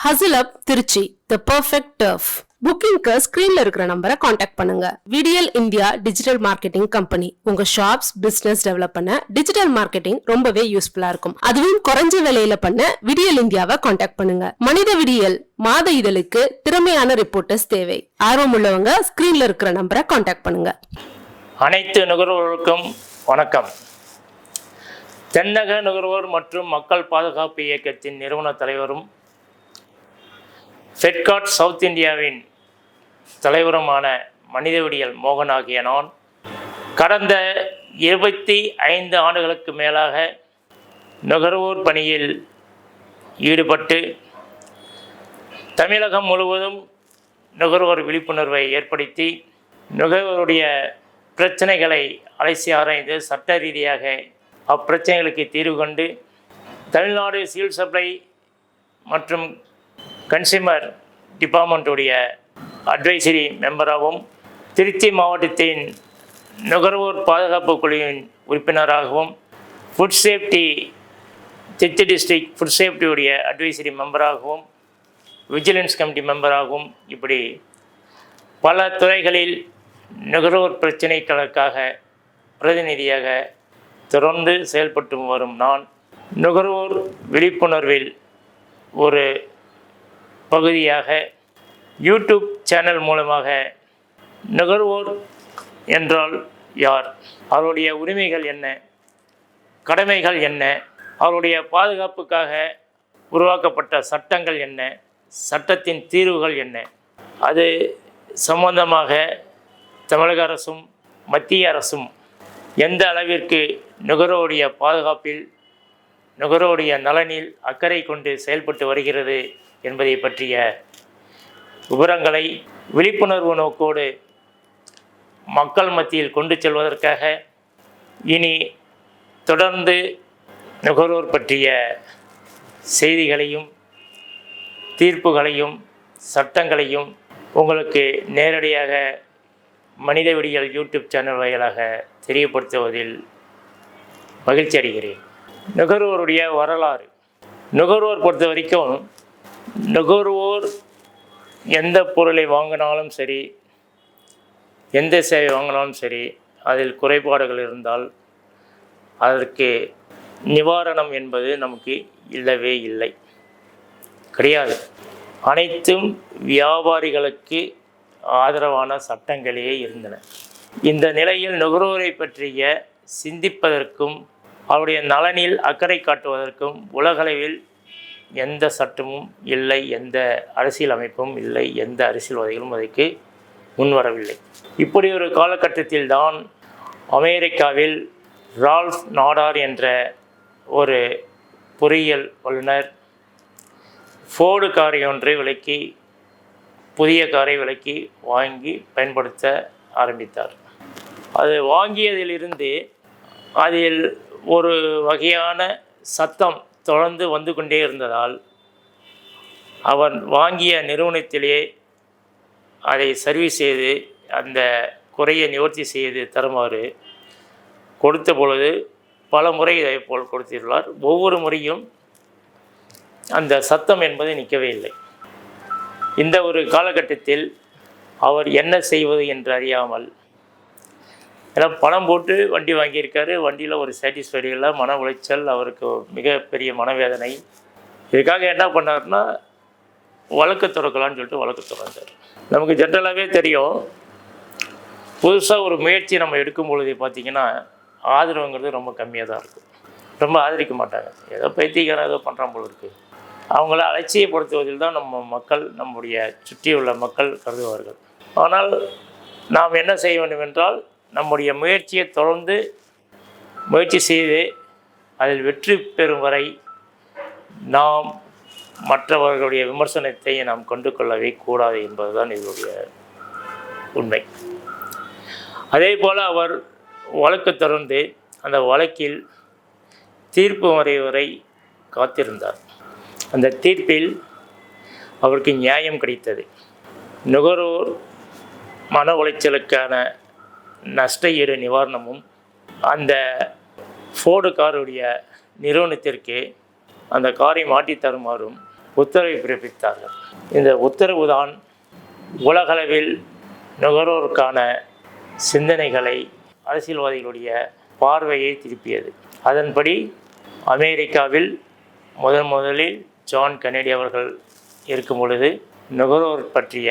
Hustle Up Trichy the perfect turf. புக்கிங்க்கு ஸ்கிரீன்ல இருக்கிற நம்பரை காண்டாக்ட் பண்ணுங்க. விடியல் இந்தியா டிஜிட்டல் மார்க்கெட்டிங் கம்பெனி உங்க ஷாப்ஸ் பிசினஸ் டெவலப் பண்ண டிஜிட்டல் மார்க்கெட்டிங் ரொம்பவே யூஸ்ஃபுல்லா இருக்கும். அதுவும் குறைஞ்ச விலையில பண்ண விடியல் இந்தியாவை காண்டாக்ட் பண்ணுங்க. மனித விடியல் மாத இதழுக்கு திறமையான ரிப்போர்ட்டர்ஸ் தேவை. ஆர்வம் உள்ளவங்க ஸ்கிரீன்ல இருக்கிற நம்பரை காண்டாக்ட் பண்ணுங்க. அனைத்து நுகர்வோருக்கும் வணக்கம். தென்னக நுகர்வோர் மற்றும் மக்கள் பாதுகாப்பு இயக்கத்தின் நிறுவன தலைவரும் ஃபெட்கார்ட் சவுத் இந்தியாவின் தலைவருமான மனிதவிடியல் மோகன் ஆகிய நான் கடந்த 25 ஆண்டுகளுக்கு மேலாக நுகர்வோர் பணியில் ஈடுபட்டு தமிழகம் முழுவதும் நுகர்வோர் விழிப்புணர்வை ஏற்படுத்தி நுகர்வோருடைய பிரச்சனைகளை அலசி ஆராய்ந்து சட்ட ரீதியாக அப்பிரச்சனைகளுக்கு தீர்வு கண்டு தமிழ்நாடு சிவில் சப்ளை மற்றும் கன்சியூமர் டிபார்ட்மெண்ட்டுடைய அட்வைசரி மெம்பராகவும் திருச்சி மாவட்டத்தின் நுகர்வோர் பாதுகாப்பு குழுவின் உறுப்பினராகவும் food safety Trichy district food சேஃப்டியுடைய அட்வைசரி மெம்பராகவும் விஜிலன்ஸ் கமிட்டி மெம்பராகவும் இப்படி பல துறைகளில் நுகர்வோர் பிரச்சினைகளுக்காக பிரதிநிதியாக தொடர்ந்து செயல்பட்டு வரும் நான் நுகர்வோர் விழிப்புணர்வில் ஒரு பகுதியாக யூடியூப் சேனல் மூலமாக நுகர்வோர் என்றால் யார், அவருடைய உரிமைகள் என்ன, கடமைகள் என்ன, அவருடைய பாதுகாப்புக்காக உருவாக்கப்பட்ட சட்டங்கள் என்ன, சட்டத்தின் தீர்வுகள் என்ன, அது சம்பந்தமாக தமிழக அரசும் மத்திய அரசும் எந்த அளவிற்கு நுகர்வோருடைய பாதுகாப்பில் நுகர்வோருடைய நலனில் அக்கறை கொண்டு செயல்பட்டு வருகிறது என்பதை பற்றிய விவரங்களை விழிப்புணர்வு நோக்கோடு மக்கள் மத்தியில் கொண்டு செல்வதற்காக இனி தொடர்ந்து நுகர்வோர் பற்றிய செய்திகளையும் தீர்ப்புகளையும் சட்டங்களையும் உங்களுக்கு நேரடியாக மனித விடியல் யூடியூப் சேனல் வாயிலாக தெரியப்படுத்துவதில் மகிழ்ச்சி அடைகிறேன். நுகர்வோருடைய வரலாறு. நுகர்வோர் பொறுத்த வரைக்கும் நுகர்வோர் எந்த பொருளை வாங்கினாலும் சரி, எந்த சேவை வாங்கினாலும் சரி, அதில் குறைபாடுகள் இருந்தால் அதற்கு நிவாரணம் என்பது நமக்கு இல்லவே இல்லை, கிடையாது. அனைத்தும் வியாபாரிகளுக்கு ஆதரவான சட்டங்களே இருந்தன. இந்த நிலையில் நுகர்வோரை பற்றிய சிந்திப்பதற்கும் அவருடைய நலனில் அக்கறை காட்டுவதற்கும் உலகளவில் எந்த சட்டமும் இல்லை, எந்த அரசியல் அமைப்பும் இல்லை, எந்த அரசியல்வாதிகளும் அதற்கு முன்வரவில்லை. இப்படி ஒரு காலகட்டத்தில் தான் அமெரிக்காவில் ரால்ஃப் நாடார் என்ற ஒரு பொறியியல் வல்லுநர் ஃபோர்டு காரை ஒன்றை விலக்கி புதிய காரை விலக்கி வாங்கி பயன்படுத்த ஆரம்பித்தார். அது வாங்கியதிலிருந்து அதில் ஒரு வகையான சத்தம் தொடர்ந்து வந்து கொண்டே இருந்ததால் அவர் வாங்கிய நிறுவனத்திலே அதை சர்வீஸ் செய்து அந்த குறையை நிவர்த்தி செய்து தருமாறு கொடுத்த பொழுது பல முறை இதை போல் கொடுத்துள்ளார். ஒவ்வொரு முறையும் அந்த சத்தம் என்பது நிற்கவே இல்லை. இந்த ஒரு காலகட்டத்தில் அவர் என்ன செய்வது என்று அறியாமல், ஏன்னா பணம் போட்டு வண்டி வாங்கியிருக்காரு, வண்டியில் ஒரு சாட்டிஸ்ஃபைடு இல்லை, மன உளைச்சல், அவருக்கு மிகப்பெரிய மனவேதனை. இதுக்காக என்ன பண்ணார்னா வழக்கு தொடக்கலான்னு சொல்லிட்டு வழக்கு தொடர்ந்தார். நமக்கு ஜென்ரலாகவே தெரியும், புதுசாக ஒரு முயற்சி நம்ம எடுக்கும் பொழுது பார்த்திங்கன்னா ஆதரவுங்கிறது ரொம்ப கம்மியாக தான் இருக்கும். ரொம்ப ஆதரிக்க மாட்டாங்க, ஏதோ பைத்தியக்காரன் ஏதோ பண்ணுறான் போல இருக்குது. அவங்கள அலட்சியப்படுத்துவதில் தான் நம்ம மக்கள், நம்முடைய சுற்றியுள்ள மக்கள் கருதுவார்கள். ஆனால் நாம் என்ன செய்ய வேண்டும் என்றால் நம்முடைய முயற்சியை தொடர்ந்து முயற்சி செய்து அதில் வெற்றி பெறும் வரை நாம் மற்றவர்களுடைய விமர்சனத்தை நாம் கொண்டு கொள்ளவே கூடாது என்பதுதான் இதனுடைய உண்மை. அதே போல் அவர் வழக்கு தொடர்ந்து அந்த வழக்கில் தீர்ப்பு வரை காத்திருந்தார். அந்த தீர்ப்பில் அவருக்கு நியாயம் கிடைத்தது. நுகர்வோர் மன உளைச்சலுக்கான நஷ்ட ஈடு நிவாரணமும் அந்த ஃபோர்டு காருடைய நிறுவனத்திற்கு அந்த காரை மாற்றி தருமாறும் உத்தரவை பிறப்பித்தார்கள். இந்த உத்தரவு தான் உலகளவில் நுகர்வோருக்கான சிந்தனைகளை, அரசியல்வாதிகளுடைய பார்வையை திருப்பியது. அதன்படி அமெரிக்காவில் முதலில் ஜான் கென்னடி அவர்கள் இருக்கும் பொழுது நுகர்வோர் பற்றிய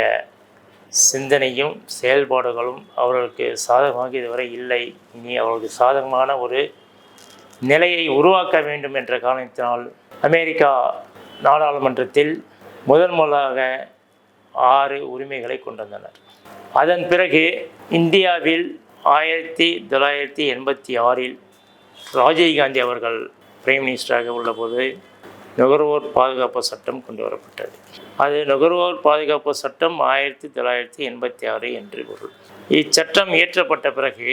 சிந்தனையும் செயல்பாடுகளும் அவர்களுக்கு சாதகமாக இதுவரை இல்லை. இனி அவர்களுக்கு சாதகமான ஒரு நிலையை உருவாக்க வேண்டும் என்ற காரணத்தினால் அமெரிக்கா நாடாளுமன்றத்தில் முதலாக 6 உரிமைகளை கொண்டு வந்தனர். அதன் பிறகு இந்தியாவில் 1986இல் ராஜீவ்காந்தி அவர்கள் பிரைம் மினிஸ்டராக உள்ளபோது நுகர்வோர் பாதுகாப்பு சட்டம் கொண்டு வரப்பட்டது. அது நுகர்வோர் பாதுகாப்பு சட்டம் 1986 என்று பொருள். இச்சட்டம் இயற்றப்பட்ட பிறகு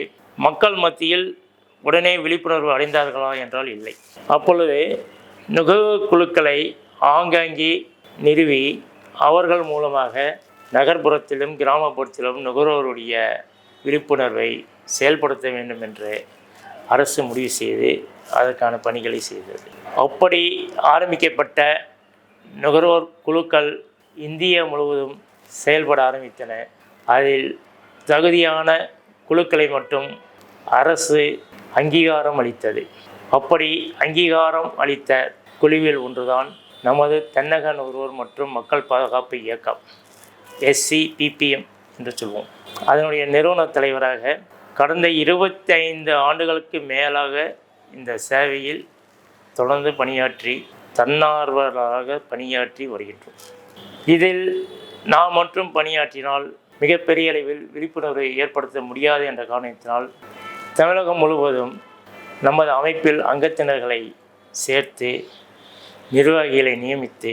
மக்கள் மத்தியில் உடனே விழிப்புணர்வு அடைந்தார்களா என்றால் இல்லை. அப்பொழுது நுகர்வோர் குழுக்களை ஆங்காங்கே நிறுவி அவர்கள் மூலமாக நகர்ப்புறத்திலும் கிராமப்புறத்திலும் நுகர்வோருடைய விழிப்புணர்வை செயல்படுத்த வேண்டும் என்று அரசு முடிவு செய்து அதற்கான பணிகளை செய்தது. அப்படி ஆரம்பிக்கப்பட்ட நுகர்வோர் குழுக்கள் இந்தியா முழுவதும் செயல்பட ஆரம்பித்தன. அதில் தகுதியான குழுக்களை மட்டும் அரசு அங்கீகாரம் அளித்தது. அப்படி அங்கீகாரம் அளித்த குழுவில் ஒன்றுதான் நமது தென்னக நுகர்வோர் மற்றும் மக்கள் பாதுகாப்பு இயக்கம், SCPPM என்று சொல்வோம். அதனுடைய நிறுவன தலைவராக கடந்த 25 ஆண்டுகளுக்கு மேலாக இந்த சேவையில் தொடர்ந்து பணியாற்றி தன்னார்வலராக பணியாற்றி வருகின்றோம். இதில் நாம் மட்டும் பணியாற்றினால் மிகப்பெரிய அளவில் விழிப்புணர்வை ஏற்படுத்த முடியாது என்ற காரணத்தினால் தமிழகம் முழுவதும் நமது அமைப்பில் அங்கத்தினர்களை சேர்த்து நிர்வாகிகளை நியமித்து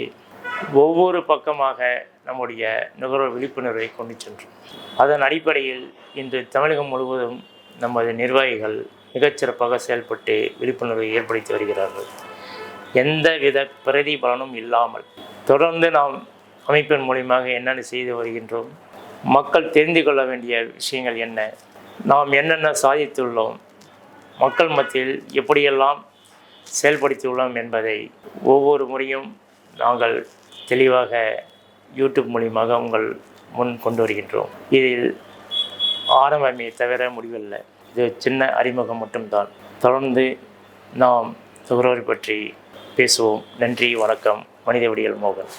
ஒவ்வொரு பக்கமாக நம்முடைய நுகர்வோர் விழிப்புணர்வை கொண்டு சென்றோம். அதன் அடிப்படையில் இன்று தமிழகம் முழுவதும் நமது நிர்வாகிகள் மிகச்சிறப்பாக செயல்பட்டு விழிப்புணர்வை ஏற்படுத்தி வருகிறார்கள். எந்தவித பிரதிபலனும் இல்லாமல் தொடர்ந்து நாம் அமைப்பின் மூலியமாக என்னென்ன செய்து வருகின்றோம், மக்கள் தெரிந்து கொள்ள வேண்டிய விஷயங்கள் என்ன, நாம் என்னென்ன சாதித்துள்ளோம், மக்கள் மத்தியில் எப்படியெல்லாம் செயல்படுத்தியுள்ளோம் என்பதை ஒவ்வொரு முறையும் நாங்கள் தெளிவாக யூடியூப் மூலியமாக உங்கள் முன் கொண்டு வருகின்றோம். இதில் ஆரம்பமே தவிர முடிவில்ல. இது சின்ன அறிமுகம் மட்டும்தான். தொடர்ந்து நாம் நுகர்வோரை பற்றி பேசுவோம். நன்றி, வணக்கம். மனித விடியல் மோகன்.